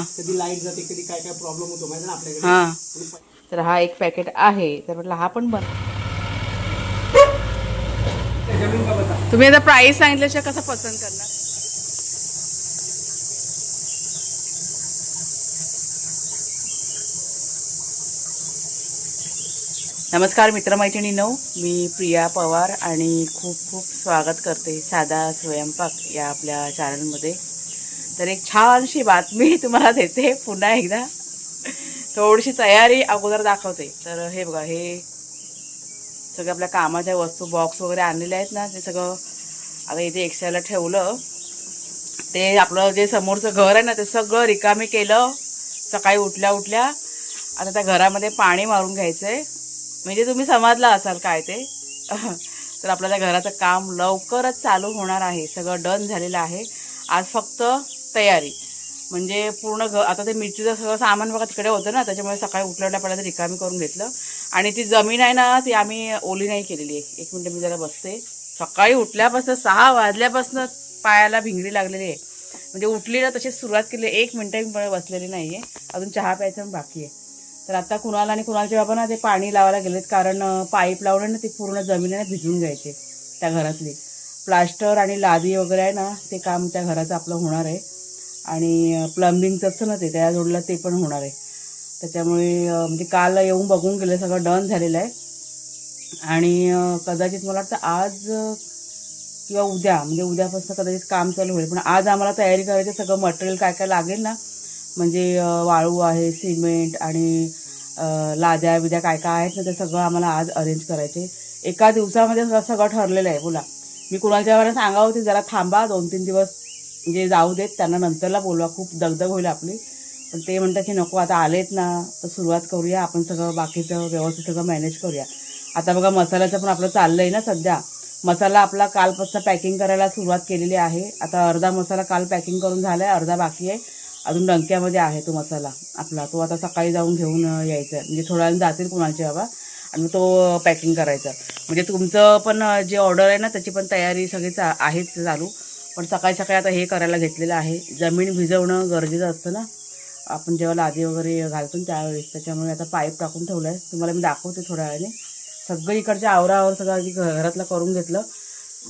कधी लाईट जाते, कधी काय काय प्रॉब्लेम होतो माहिती ना आपल्याकडे. तर हा एक पॅकेट आहे, तर म्हटलं हा पण बन. जमीन का बता. तुम्ही आता प्राइस सांगितल्याशिवाय कसं पसंत करणार. नमस्कार मित्रमैत्रिणींनो, मी प्रिया पवार आणि खूप खूप स्वागत करते साधा स्वयंपाक या आपल्या चॅनलमध्ये. तर एक छानशी बातमी तुम्हाला देते पुन्हा एकदा. थोडीशी तयारी अगोदर दाखवते. तर हे बघा, हे सगळं आपल्या कामाच्या वस्तू बॉक्स वगैरे आणलेले आहेत ना, ते सगळं आता इथे एक्स्ट्राला ठेवलं. ते आपलं जे समोरचं घर आहे ना, ते सगळं रिकामी केलं सकाळी उठल्या उठल्या. आता त्या घरामध्ये पाणी मारून घ्यायचं आहे. म्हणजे तुम्ही समजला असाल काय ते. तर आपल्याला घराचं काम लवकरच चालू होणार आहे. सगळं डन झालेलं आहे. आज फक्त तयारी म्हणजे पूर्ण आता ते मिरचीचं सगळं सामान बघा तिकडे होतं ना, त्याच्यामुळे सकाळी उठल्या पहिल्यांदा रिकामी करून घेतलं. आणि ती जमीन आहे ना, ती आम्ही ओली नाही केलेली आहे. एक मिनटं मी जरा बसते. सकाळी उठल्यापासून 6 वाजल्यापासून पायाला भिंगरी लागलेली आहे. म्हणजे उठली ना तशीच सुरुवात केली. 1 मिनटं मी बसलेली नाही आहे. अजून चहा प्यायचं बाकी आहे. तर आता कुणाल आणि कुणालचे बाबा ना ते पाणी लावायला गेलेत, कारण पाईप लावलं ना, ती पूर्ण जमिनीने भिजून घ्यायचे त्या घरातली. प्लास्टर आणि लादी वगैरे आहे ना, ते काम त्या घराचं आपलं होणार आहे. आणि प्लंबिंगचं असतं ना, ते त्या जोडला ते पण होणार आहे. त्याच्यामुळे म्हणजे काल येऊन बघून गेले, सगळं डन झालेलं आहे. आणि कदाचित मला वाटतं आज किंवा उद्या, म्हणजे उद्यापासून कदाचित काम चालू होईल. पण आज आम्हाला तयारी करायची, सगळं मटेरियल काय काय लागेल ना, म्हणजे वाळू आहे, सिमेंट आणि लाद्या बिद्या काय काय आहेत ना, ते सगळं आम्हाला आज अरेंज करायचे. एका दिवसामध्ये सगळं ठरलेलं आहे. बोला, मी कुणालच्या वेळेला सांगावं होती जरा थांबा 2-3 दिवस, म्हणजे जाऊ देत त्यांना, नंतरला बोलवा, खूप दगदग होईल आपली. पण ते म्हणतात की नको, आता आलेत ना तर सुरुवात करूया आपण, सगळं बाकीचं व्यवस्थित सगळं मॅनेज करूया. आता बघा, मसाल्याचं पण आपलं चाललं आहे ना सध्या. मसाला आपला कालपासून पॅकिंग करायला सुरुवात केलेली आहे. आता अर्धा मसाला काल पॅकिंग करून झाला आहे, अर्धा बाकी आहे. अजून डंक्यामध्ये आहे तो मसाला आपला. तो आता सकाळी जाऊन घेऊन यायचा आहे. म्हणजे थोड्या वेळाने जातील कुणालचे बाबा आणि तो पॅकिंग करायचा. म्हणजे तुमचं पण जे ऑर्डर आहे ना, त्याची पण तयारी सगळीच आहेच चालू. पण सकाळी सकाळी आता हे करायला घेतलेलं आहे. जमीन भिजवणं गरजेचं असतं ना, आपण जेव्हा लादी वगैरे घालतो त्यावेळेस. त्याच्यामुळे आता पाईप टाकून ठेवलं आहे. तुम्हाला मी दाखवते थोड्या वेळाने. सगळं इकडच्या आवरावर सगळं आधी घरातलं करून घेतलं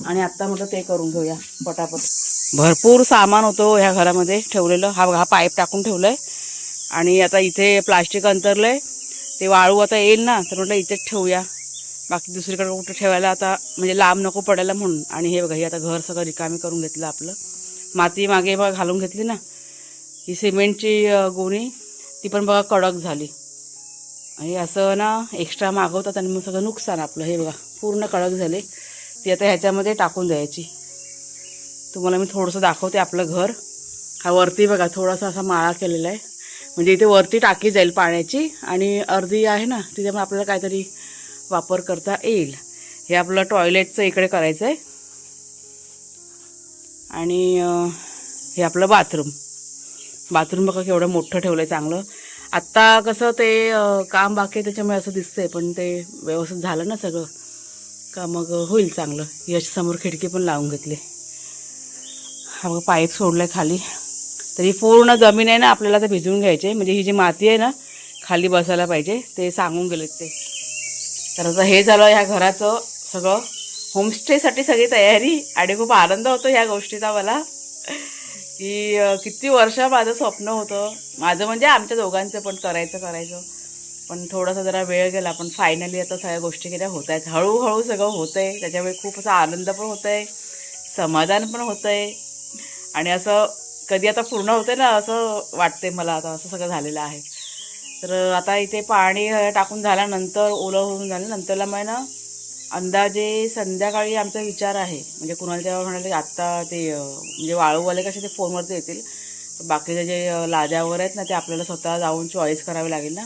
आणि आत्ता म्हटलं ते करून घेऊया पटापट. भरपूर सामान होतं ह्या घरामध्ये ठेवलेलं. हा पाईप टाकून ठेवलं आहे. आणि आता इथे प्लास्टिक अंतरलं आहे. ते वाळू आता येईल ना, तर म्हटलं इथेच ठेवूया, बाकी दुसरीकडे कुठं ठेवायला आता म्हणजे लांब नको पडायला म्हणून. आणि हे बघा, हे आता घर सगळं रिकामी करून घेतलं आपलं. माती मागे बघा घालून घेतली ना. ही सिमेंटची गोणी ती पण बघा कडक झाली. आणि असं ना एक्स्ट्रा मागवतात आणि मग सगळं नुकसान आपलं. हे बघा पूर्ण कडक झाले. ती आता ह्याच्यामध्ये टाकून द्यायची. तुम्हाला मी थोडंसं दाखवते आपलं घर. हा वरती बघा थोडासा असा माळा केलेला आहे, म्हणजे इथे वरती टाकी जाईल पाण्याची. आणि अर्धी आहे ना, तिथे पण आपल्याला काहीतरी वापर करता येईल. हे आपलं टॉयलेटचं इकडे करायचं आहे. आणि हे आपलं बाथरूम बघा केवढं मोठं ठेवलं आहे चांगलं. आत्ता कसं ते काम बाकी आहे त्याच्यामुळे असं दिसतंय, पण ते व्यवस्थित झालं ना सगळं का मग होईल चांगलं. याच्यासमोर खिडकी पण लावून घेतली. हा बघा पाईप सोडलं आहे खाली. तरी पूर्ण जमीन आहे ना आपल्याला तर भिजवून घ्यायचे. म्हणजे ही जी माती आहे ना खाली बसायला पाहिजे, ते सांगून गेलेत ते. तर आता हे झालं ह्या घराचं सगळं. होमस्टेसाठी सगळी तयारी. आणि खूप आनंद होतो ह्या गोष्टीचा मला, की किती वर्ष माझं स्वप्न होतं. माझं म्हणजे आमच्या दोघांचं पण करायचं. पण थोडासा जरा वेळ गेला. पण फायनली आता सगळ्या गोष्टी केल्या होत आहेत. हळूहळू सगळं होतं आहे. त्याच्यामुळे खूप असा आनंद पण होत आहे, समाधान पण होतं आहे. आणि असं कधी आता पूर्ण होते ना असं वाटते मला. आता असं सगळं झालेलं आहे. तर आता इथे पाणी टाकून झाल्यानंतर, ओलं होऊन झाल्यानंतरला मग ना अंदाजे संध्याकाळी आमचा विचार आहे. म्हणजे कुणाला म्हणाले आत्ता ते म्हणजे वाळूवाले कसे ते फोनवरती येतील, बाकीचे जे लाद्या वगैरे आहेत ना ते आपल्याला स्वतः जाऊन चॉईस करावे लागेल ना.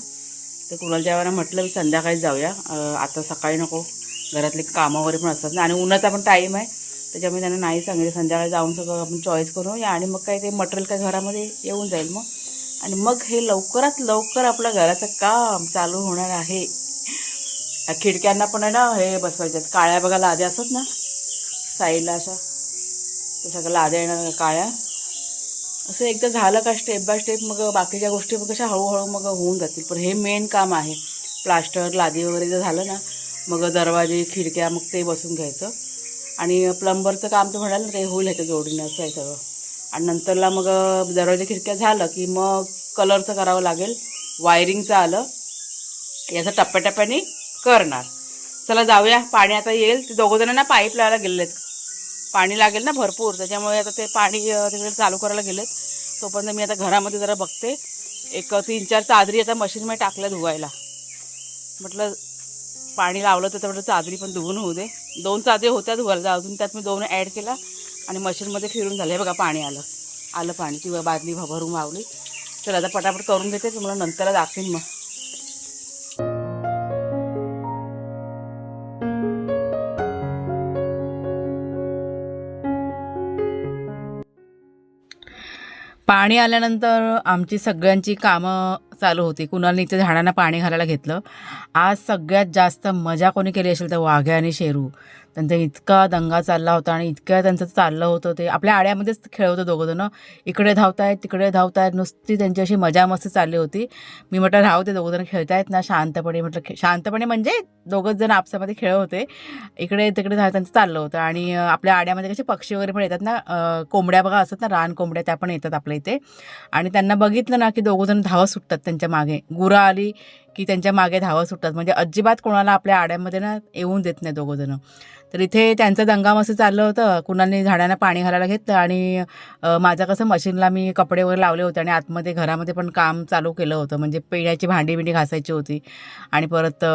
तर कुणालच्या वेळेला म्हटलं मी संध्याकाळी जाऊया, आता सकाळी नको, घरातले कामं वगैरे पण असतात ना. आणि उन्हाचा पण टाईम आहे, त्याच्यामुळे त्यांना नाही सांगितलं संध्याकाळी जाऊन सगळं आपण चॉईस करून या. आणि मग काय ते मटेरियल काय घरामध्ये येऊन जाईल मग. आणि मग हे लवकरात लवकर आपलं घराचं काम चालू होणार आहे. खिडक्यांना पण आहे ना हे बसवायच्यात काळ्या बघा लाद्या असतात ना साईडला अशा, ते सगळं लाद्या येणार काळ्या. असं एकदा झालं का स्टेप बाय स्टेप मग बाकीच्या गोष्टी मग कशा हळूहळू मग होऊन जातील. पण हे मेन काम आहे. प्लास्टर लादी वगैरे जर झालं ना मग दरवाजे खिडक्या मग ते बसून घ्यायचं. आणि प्लंबरचं काम तर म्हणाल ना ते होईल ह्याच्या जोडीनं असं आहे सगळं. आणि नंतरला मग दरवाजे खिडक्या झालं की मग कलरचं करावं लागेल. वायरिंगचं आलं, याचं टप्प्याटप्प्याने करणार. चला जाऊया. पाणी आता येईल. ते दोघंजणं ना पाईप लावायला गेलेत. पाणी लागेल ना भरपूर, त्याच्यामुळे आता ते पाणी तिकडे चालू करायला गेलेत. तोपर्यंत मी आता घरामध्ये जरा बघते. एक 3-4 चादरी आता मशीनमध्ये टाकल्या धुवायला. म्हटलं पाणी लावलं तर तेवढं चादरी पण धुवून होऊ दे. 2 चादरी होत्या धुवायला, अजून त्यात मी 2 ॲड केला आणि मशीनमध्ये फिरून झाले. बघा पाणी आलं पाणी. ती बादली भरून मावली. चला आता पटापट करून घेते, तुम्हाला नंतर दाखवीन मग. पाणी आल्यानंतर आमची सगळ्यांची कामं चालू होती. कुणालने इथे झाडांना पाणी घालायला घेतलं. आज सगळ्यात जास्त मजा कोणी केली असेल तर वाघ्या आणि शेरू. त्यांचा इतका दंगा चालला होता आणि इतकं त्यांचं चाललं होतं. ते आपल्या आड्यामध्येच खेळत होतं दोघंजणं. इकडे धावतायत तिकडे धावतायत, नुसती त्यांची अशी मजा मस्ती चालली होती. मी म्हटलं राहू ते दोघंजण खेळतायत ना शांतपणे. म्हटलं शांतपणे म्हणजे दोघंच जण आपसामध्ये खेळत होते. इकडे तिकडे त्यांचं चाललं होतं. आणि आपल्या आड्यामध्ये कसे पक्षी वगैरे पण येतात ना, कोंबड्या बघा असतात ना, रान कोंबड्या, त्या पण येतात आपल्या इथे. आणि त्यांना बघितलं ना की दोघंजण धावत सुटतात त्यांच्या मागे. गुरं आली की त्यांच्या मागे धावत सुटतात. म्हणजे अजिबात कोणाला आपल्या आड्यामध्ये ना येऊन देत नाही दोघंजणं. तर इथे त्यांचं दंगामस्ती चाललं होतं. कुणालने झाडांना पाणी घालायला घेतलं आणि माझं कसं मशीनला मी कपडे वगैरे लावले होते आणि आतमध्ये घरामध्ये पण काम चालू केलं होतं. म्हणजे पिण्याची भांडी बिंडी घासायची होती आणि परत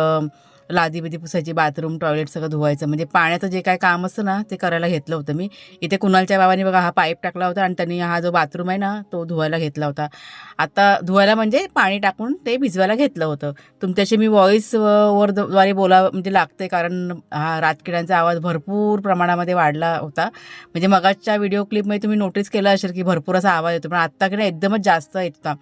लादी बिदी पुसायची, बाथरूम टॉयलेट सगळं धुवायचं. म्हणजे पाण्याचं जे काय काम असतं ना ते करायला घेतलं होतं मी. इथे कुणालच्या बाबांनी बघा हा पाईप टाकला होता आणि त्यांनी हा जो बाथरूम आहे ना तो धुवायला घेतला होता. आता धुवायला म्हणजे पाणी टाकून ते भिजवायला घेतलं होतं. तुमच्याशी मी व्हॉईस द्वारे म्हणजे लागते, कारण हा रातकिड्यांचा आवाज भरपूर प्रमाणामध्ये वाढला होता. म्हणजे मगाच्या व्हिडिओ क्लिपमध्ये तुम्ही नोटीस केलं असेल की भरपूर असा आवाज येतो, पण आत्ता की नाही एकदमच जास्त येत होता.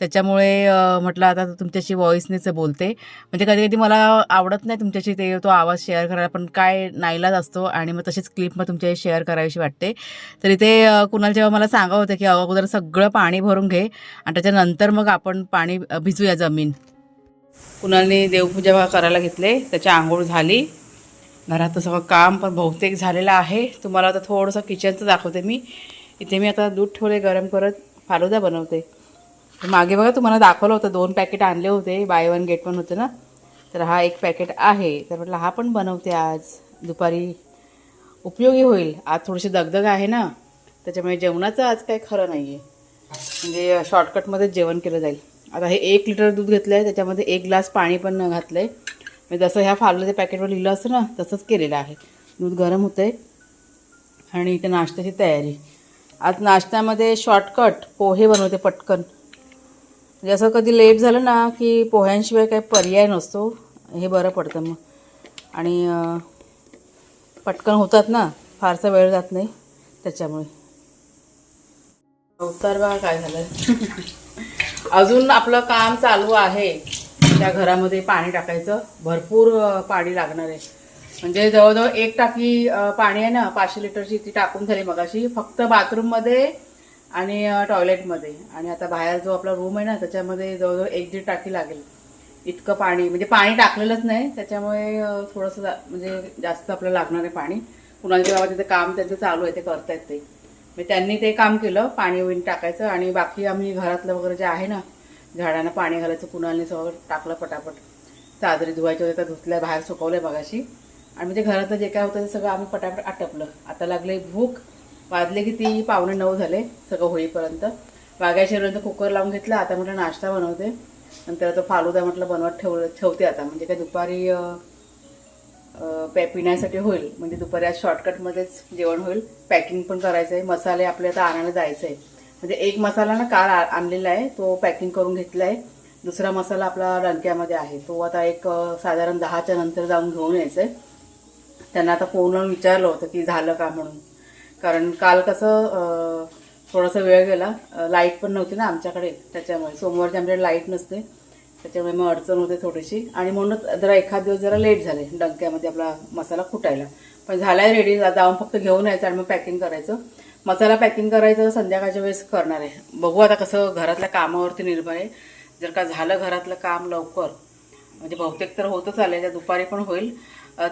त्याच्यामुळे म्हटलं आता तुमच्याशी व्हॉईसनेच बोलते. म्हणजे कधी कधी मला आवडत नाही तुमच्याशी तो आवाज शेअर करायला, पण काय नाईलाज असतो आणि मग तशीच क्लिप मग तुमच्याशी शेअर करावीशी वाटते. तर इथे कुणाल जेव्हा मला सांगत होते की अगोदर सगळं पाणी भरून घे आणि त्याच्यानंतर मग आपण पाणी भिजूया जमीन. कुणालने देवपूजा करायला घेतले, त्याची आंघोळ झाली. घरात सगळं काम पण बहुतेक झालेलं आहे. तुम्हाला आता थोडंसं किचनचं दाखवते मी. इथे मी आता दूध ठेवले गरम करत, फालुदा बनवते. मागे बघा तुम्हाला दाखवलं होतं 2 पॅकेट आणले होते, बाय 1 गेट 1 होतं ना. तर हा 1 पॅकेट आहे. तर म्हटलं हा पण बनवते आज, दुपारी उपयोगी होईल. आज थोडीशी दगदग आहे ना, त्याच्यामुळे जेवणाचं आज काही खरं नाही आहे. म्हणजे शॉर्टकटमध्येच जेवण केलं जाईल. आता हे 1 लिटर दूध घेतलं आहे, त्याच्यामध्ये 1 ग्लास पाणी पण घातलं आहे. म्हणजे जसं ह्या फालुद्याच्या पॅकेटवर लिहिलं असतं ना तसंच केलेलं आहे. दूध गरम होतं आहे आणि इथे नाश्त्याची तयारी. आज नाश्त्यामध्ये शॉर्टकट पोहे बनवते पटकन. म्हणजे असं कधी लेट झालं ना की पोह्यांशिवाय काही पर्याय नसतो. हे बरं पडतं मग. आणि पटकन होतात ना, फारसा वेळ जात नाही त्याच्यामुळे. अवतार बघा काय झालं. अजून आपलं काम चालू आहे. त्या घरामध्ये पाणी टाकायचं, भरपूर पाणी लागणार आहे. म्हणजे जवळजवळ 1 टाकी पाणी आहे ना 500 लिटरची, ती टाकून झाली मगाशी, फक्त बाथरूममध्ये आणि टॉयलेटमध्ये. आणि आता बाहेर जो आपला रूम आहे ना त्याच्यामध्ये जवळजवळ 1-1.5 टाकी लागेल इतकं पाणी. म्हणजे पाणी टाकलेलंच नाही त्याच्यामुळे थोडंसं म्हणजे जास्त आपल्याला लागणार आहे पाणी. कुणालच्या बाबा तिथे काम त्यांचं चालू आहे, ते करतायत ते. म्हणजे त्यांनी ते काम केलं, पाणी वगैरे टाकायचं. आणि बाकी आम्ही घरातलं वगैरे जे आहे ना, झाडांना पाणी घालायचं कुणालने सगळं टाकलं पटापट. चादरी धुवायच्या होत्या त्या धुतल्या, बाहेर सुकवल्या मगाशी. आणि म्हणजे घरातलं जे काय होतं ते सगळं आम्ही पटापट आटपलं. आता लागले भूक. वाजले किती 8:45 झाले सगळं होईपर्यंत. वाघ्याशिवापर्यंत कुकर लावून घेतला. आता म्हटलं नाश्ता बनवते, नंतर तो फालुदा म्हटलं बनवत ठेवते आता. म्हणजे काय दुपारी पिण्यासाठी होईल. म्हणजे दुपारी आज शॉर्टकटमध्येच जेवण होईल. पॅकिंग पण करायचं आहे. मसाले आपले आता आणायला जायचं आहे. म्हणजे 1 मसाला ना काल आणलेला आहे, तो पॅकिंग करून घेतला आहे. दुसरा मसाला आपला डंक्यामध्ये आहे, तो आता एक साधारण 10च्या नंतर जाऊन घेऊन यायचं आहे. त्यांना आता फोनवर विचारलं होतं की झालं का म्हणून. कारण काल कसं थोडासा वेळ गेला, लाईट पण नव्हती ना आमच्याकडे, त्याच्यामुळे सोमवारची आमच्याकडे लाईट नसते, त्याच्यामुळे मग अडचण होते थोडीशी. आणि म्हणूनच जरा एखाद दिवस जरा लेट झाले डंक्यामध्ये आपला मसाला कुटायला. पण झालाय रेडी, जाऊन फक्त घेऊन यायचं आणि मग पॅकिंग करायचं. मसाला पॅकिंग करायचं संध्याकाळच्या वेळेस करणार आहे. बघू आता कसं, घरातल्या कामावरती निर्भर आहे. जर का झालं घरातलं काम लवकर, म्हणजे बहुतेक तर होतच आलं आहे, दुपारी पण होईल.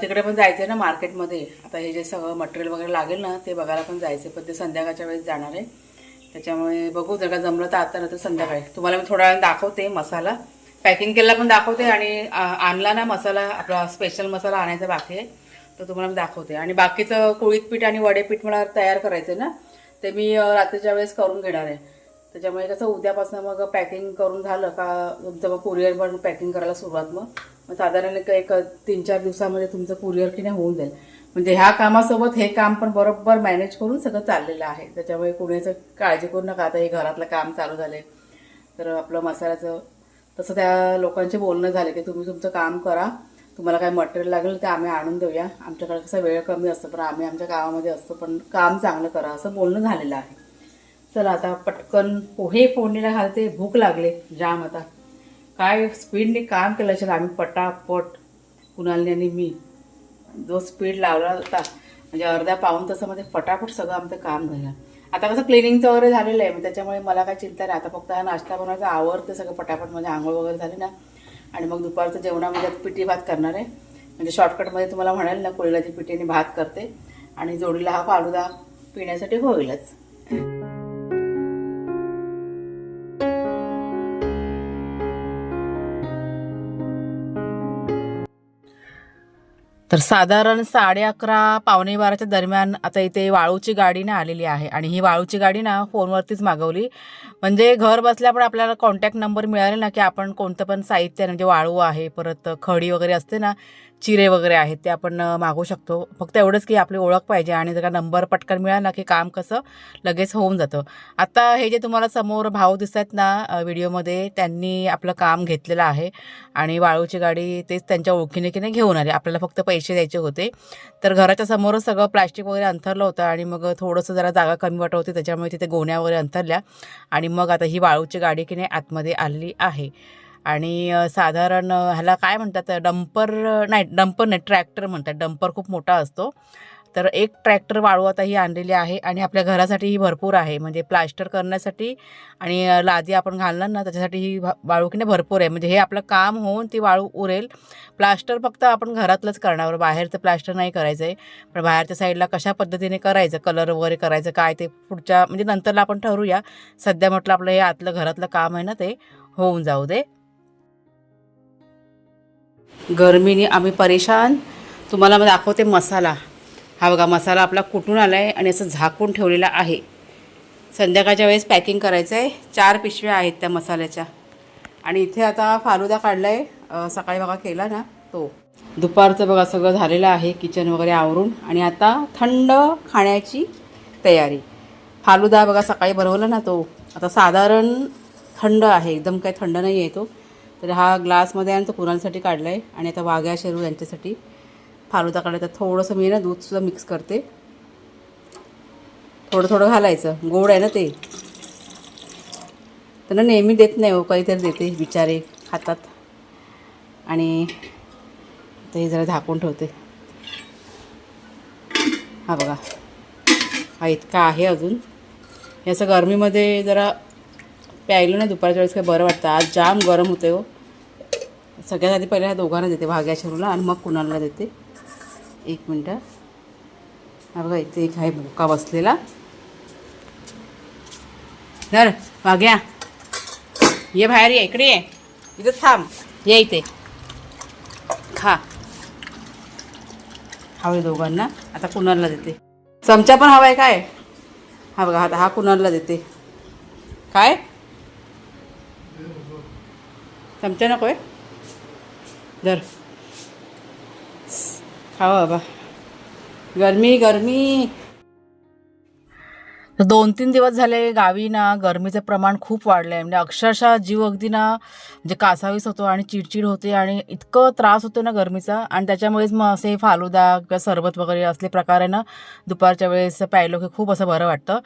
तिकडे पण जायचं आहे ना मार्केटमध्ये. आता हे जे सगळं मटेरियल वगैरे लागेल ना ते बघायला पण जायचं आहे, पण ते संध्याकाळच्या वेळेस जाणार आहे. त्याच्यामुळे बघू, जर का जमलं तर आता, नंतर संध्याकाळी तुम्हाला मी थोड्या वेळ दाखवते. मसाला पॅकिंग केला पण दाखवते, आणि आणला ना मसाला, आपला स्पेशल मसाला आणायचा बाकी आहे, तर तुम्हाला मी दाखवते. आणि बाकीचं कुळीत पीठ आणि वडेपीठ मला तयार करायचं आहे ना, ते मी रात्रीच्या वेळेस करून घेणार आहे. त्याच्यामुळे कसं उद्यापासून मग पॅकिंग करून झालं का तुमचं मग कुरिअर पण पॅकिंग करायला सुरुवात, मग साधारण एक 3-4 दिवसामध्ये तुमचं कुरिअर की नाही होऊन जाईल. म्हणजे ह्या कामासोबत हे काम पण बरोबर मॅनेज करून सगळं चाललेलं आहे. त्याच्यामुळे कुणाचं काळजी करू नका. आता हे घरातलं काम चालू झालं आहे, तर आपलं मसाल्याचं तसं त्या लोकांचे बोलणं झाले की तुम्ही तुमचं काम करा, तुम्हाला काय मटेरियल लागेल ते आम्ही आणून देऊया, आमच्याकडे कसं वेळ कमी असतो पण आम्ही आमच्या गावामध्ये असतो, पण काम चांगलं करा, असं बोलणं झालेलं आहे. चला आता पटकन पोहे फोडणीला घालते. भूक लागले जाम. आता काय स्पीडने काम केलं असेल आम्ही, पटापट कुणालने आणि मी जो स्पीड लावला होता, म्हणजे अर्ध्या पाऊण तासामध्ये फटाफट सगळं आमचं काम झालं. आता कसं क्लिनिंगचं वगैरे झालेलं आहे, त्याच्यामुळे मला काय चिंता नाही. आता फक्त हा नाश्ता बनवायचा आवडते सगळं पटापट, म्हणजे आंघोळ वगैरे झाली ना, आणि मग दुपारचं जेवणामध्ये पिठी भात करणार आहे. म्हणजे शॉर्टकटमध्ये तुम्हाला म्हणाल ना, कोळीलाची पिठीने भात करते, आणि जोडीला हा फालुदा पिण्यासाठी होईलच. तर साधारण 11:30 पावणे 12च्या दरम्यान आता इथे वाळूची गाडी ना आलेली आहे. आणि ही वाळूची गाडी ना फोनवरतीच मागवली, म्हणजे घर बसल्या पण आपल्याला कॉन्टॅक्ट नंबर मिळाले ना की आपण कोणतं पण साहित्य, म्हणजे वाळू आहे, परत खडी वगैरे असते ना, चिरे वगैरे आहेत, ते आपण मागवू शकतो. फक्त एवढंच की आपली ओळख पाहिजे, आणि जर का नंबर पटकन मिळाला ना की काम कसं लगेच होऊन जातं. आता हे जे तुम्हाला समोर भाऊ दिसत आहेत ना व्हिडिओमध्ये, त्यांनी आपलं काम घेतलेलं आहे, आणि वाळूची गाडी तेच त्यांच्या ओळखीने की नाही घेऊन आले. आपल्याला फक्त पैसे द्यायचे होते. तर घराच्या समोरच सगळं प्लास्टिक वगैरे अंथरलं होतं, आणि मग थोडंसं जरा जागा कमी वाटत होती, त्याच्यामुळे तिथे गोण्या वगैरे अंथरल्या, आणि मग आता ही वाळूची गाडी की नाही आतमध्ये आली आहे. आणि साधारण ह्याला काय म्हणतात, डंपर नाही, ट्रॅक्टर म्हणतात. डंपर खूप मोठा असतो, तर एक ट्रॅक्टर वाळू आता ही आणलेली आहे. आणि आपल्या घरासाठी ही भरपूर आहे, म्हणजे प्लास्टर करण्यासाठी आणि लादी आपण घालणार ना त्याच्यासाठी ही वाळू की नाही भरपूर आहे. म्हणजे हे आपलं काम होऊन ती वाळू उरेल. प्लास्टर फक्त आपण घरातलंच करणार, बाहेरचं प्लास्टर नाही करायचं आहे. पण बाहेरच्या साईडला कशा पद्धतीने करायचं, कलर वगैरे करायचं काय, ते पुढच्या म्हणजे नंतरला आपण ठरवूया. सध्या म्हटलं आपलं हे आतलं घरातलं काम आहे ना, ते होऊन जाऊ दे. गरमीने आम्ही परेशान. तुम्हाला मग दाखवते मसाला. हा बघा, मसाला आपला कुटून आला आहे आणि असं झाकून ठेवलेला आहे. संध्याकाळच्या वेळेस पॅकिंग करायचं आहे. 4 पिशव्या आहेत त्या मसाल्याच्या. आणि इथे आता फालुदा काढला आहे, सकाळी बघा केला ना तो. दुपारचं बघा सगळं झालेलं आहे, किचन वगैरे आवरून, आणि आता थंड खाण्याची तयारी. फालुदा बघा सकाळी बनवला ना तो, आता साधारण थंड आहे, एकदम काही थंड नाही आहे तो. तर हा ग्लासमध्ये आणि तो कुणालसाठी काढला आहे. आणि आता वाघ्या शेरू यांच्यासाठी फालुदा काढायचा. थोडंसं मी ना दूधसुद्धा मिक्स करते, थोडं थोडं घालायचं, गोड आहे ना ते. त्यांना नेहमी देत नाही हो, काहीतरी देते, बिचारे खातात. आणि ते जरा झाकून ठेवते. हा बघा, हा इतका आहे अजून. हे असं गरमीमध्ये जरा प्यायलं ना दुपारच्या वेळेस काय बरं वाटतं. आज जाम गरम होते हो. सगळ्यात आधी पहिले ह्या दोघांना देते, भाग्या शेरूला, आणि मग कुणाला देते. 1 मिनटं. हा बघा, इथे एक आहे भुका बसलेला. धर भाग्या, ये बाहेर, ये इकडे, ये इथं थांब, ये इथे खा. हवे दोघांना. आता कुणाला देते. चमचा पण हवा आहे काय. हा बघा, आता हा कुणाला देते. काय चमचा नको आहे, धर खावा बाबा, गरमी गरमी. 2-3 दिवस झाले गावी ना गरमीचं प्रमाण खूप वाढलं आहे. म्हणजे अक्षरशः जीव अगदी ना म्हणजे कासावीस होतो आणि चिडचिड होते आणि इतकं त्रास होतो ना गरमीचा. आणि त्याच्यामुळेच मग असे फालुदा किंवा सरबत वगैरे असले प्रकार आहे ना दुपारच्या वेळेस प्यायलो की खूप असं बरं वाटतं.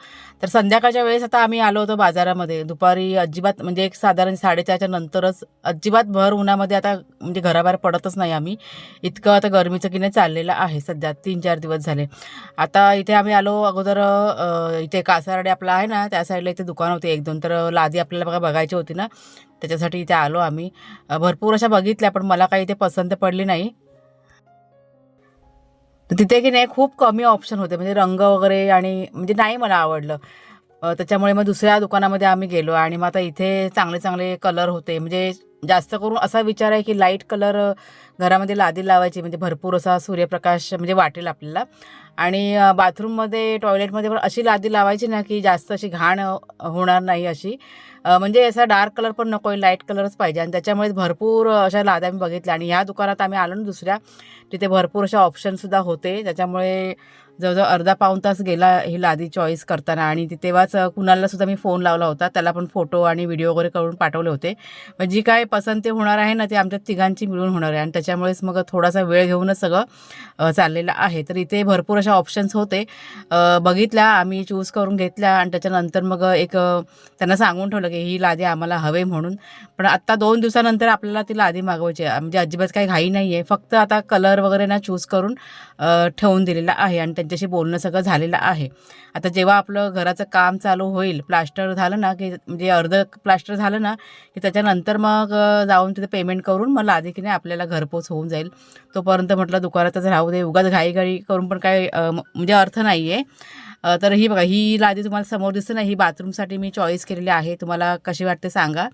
तर संध्याकाळच्या वेळेस आता आम्ही आलो होतो बाजारामध्ये. दुपारी अजिबात म्हणजे एक साधारण 4:30च्या नंतरच अजिबात भर उन्हामध्ये आता म्हणजे घराबाहेर पडतच नाही आम्ही. इतकं आता गरमीचं की नाही चाललेलं आहे सध्या 3-4 दिवस झाले. आता इथे आम्ही आलो अगोदर इथे कासारडे आपला आहे ना त्या साईडला इथे दुकान होते 1-2 तर लादी आपल्याला बघायची होती ना त्याच्यासाठी इथे आलो आम्ही. भरपूर अशा बघितल्या पण मला काही इथे पसंत पडली नाही. तर तिथे की नाही खूप कमी ऑप्शन होते म्हणजे रंग वगैरे आणि म्हणजे नाही मला आवडलं. त्याच्यामुळे मग दुसऱ्या दुकानामध्ये आम्ही गेलो आणि मग आता इथे चांगले चांगले कलर होते. म्हणजे जास्त करून असा विचार आहे की लाईट कलर घरामध्ये लादी लावायची म्हणजे भरपूर असा सूर्यप्रकाश म्हणजे वाटेल आपल्याला. आणि बाथरूममध्ये टॉयलेटमध्ये पण अशी लादी लावायची ना की जास्त अशी घाण होणार नाही अशी. म्हणजे असा डार्क कलर पण नको आहे, लाईट कलरच पाहिजे. आणि त्याच्यामुळे भरपूर अशा लाद्या मी बघितल्या आणि ह्या दुकानात आम्ही आलो ना दुसऱ्या तिथे भरपूर अशा ऑप्शनसुद्धा होते. त्याच्यामुळे जवळजवळ अर्धा पाऊण तास गेला ही लादी चॉईस करताना. आणि तेव्हाच कुणालला सुद्धा मी फोन लावला होता. त्याला पण फोटो आणि व्हिडिओ वगैरे करून पाठवले होते. मग जी काय पसंती होणार आहे ना ते आमच्या तिघांची मिळून होणार आहे. आणि त्याच्यामुळेच मग थोडासा वेळ घेऊनच सगळं चाललेलं आहे. तर इथे भरपूर अशा ऑप्शन्स होते. बघितल्या आम्ही चूज करून घेतल्या आणि त्याच्यानंतर मग त्यांना सांगून ठेवलं की ही लादी आम्हाला हवे म्हणून. पण आत्ता 2 दिवसानंतर आपल्याला ती लादी मागवायची आहे. म्हणजे अजिबात काही घाई नाही आहे. फक्त आता कलर वगैरे ना चूज करून ठेवून दिलेला आहे आणि त्यांच्याशी बोलणं सगळं झालेलं आहे. आता जेव्हा आपलं घराचं काम चालू होईल प्लास्टर झालं ना की म्हणजे अर्धं प्लास्टर झालं ना की त्याच्यानंतर मग जाऊन तिथे पेमेंट करून मग लादी की नाही आपल्याला घरपोच होऊन जाईल. तोपर्यंत म्हटलं दुकानातच राहू दे उगाच घाई करून पण काय म्हणजे अर्थ नाही आहे. तर ही बघा ही लादी तुम्हाला समोर दिसते ना ही बाथरूमसाठी मी चॉईस केलेली आहे. तुम्हाला कशी वाटते सांगा.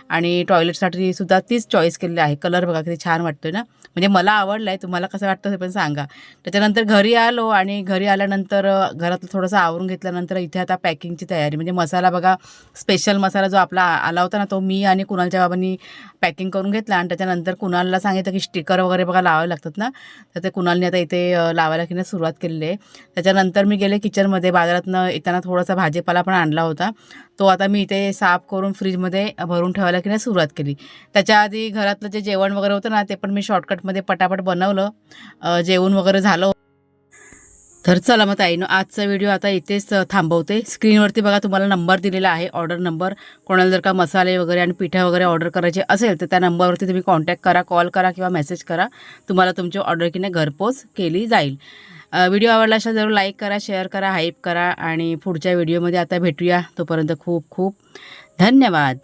आणि टॉयलेटसाठी सुद्धा तीच चॉईस केलेली आहे. कलर बघा किती छान वाटतोय ना म्हणजे मला आवडलं आहे. तुम्हाला कसं वाटतं हे पण सांगा. त्याच्यानंतर घरी आलो आणि घरी आल्यानंतर घरातलं थोडंसं आवरून घेतल्यानंतर इथे आता पॅकिंगची तयारी म्हणजे मसाला बघा स्पेशल मसाला जो आपला आला होता ना तो मी आणि कुणालच्या बाबांनी पॅकिंग करून घेतला. आणि त्याच्यानंतर कुणालला सांगितलं की स्टिकर वगैरे बघा लावावे लागतात ना तर ते कुणालने आता इथे लावायला की नाही सुरुवात केलेली आहे. त्याच्यानंतर मी गेले किचनमध्ये बाजारातनं येताना थोडासा भाजीपाला पण आणला होता. तो आता मी इथे साफ करून फ्रीजमध्ये भरून ठेवायला की नाही सुरुवात केली. त्याच्या आधी घरातलं जे जेवण वगैरे होतं ना ते पण मी शॉर्टकटमध्ये पटापट बनवलं. जेवण वगैरे झालं. तर चला मग ताईनो आजचा व्हिडिओ आता इथेच थांबवते. स्क्रीनवरती बघा तुम्हाला नंबर दिलेला आहे ऑर्डर नंबर. कोणाला जर का मसाले वगैरे आणि पिठा वगैरे ऑर्डर करायचे असेल तर त्या नंबरवरती तुम्ही कॉन्टॅक्ट करा, कॉल करा किंवा मेसेज करा. तुम्हाला तुमची ऑर्डर की नाही घरपोच केली जाईल. व्हिडिओ आवडला असेल जरूर लाईक करा, शेअर करा, हाईप करा आणि पुढच्या व्हिडिओमध्ये आता भेटूया. तोपर्यंत खूप खूप धन्यवाद.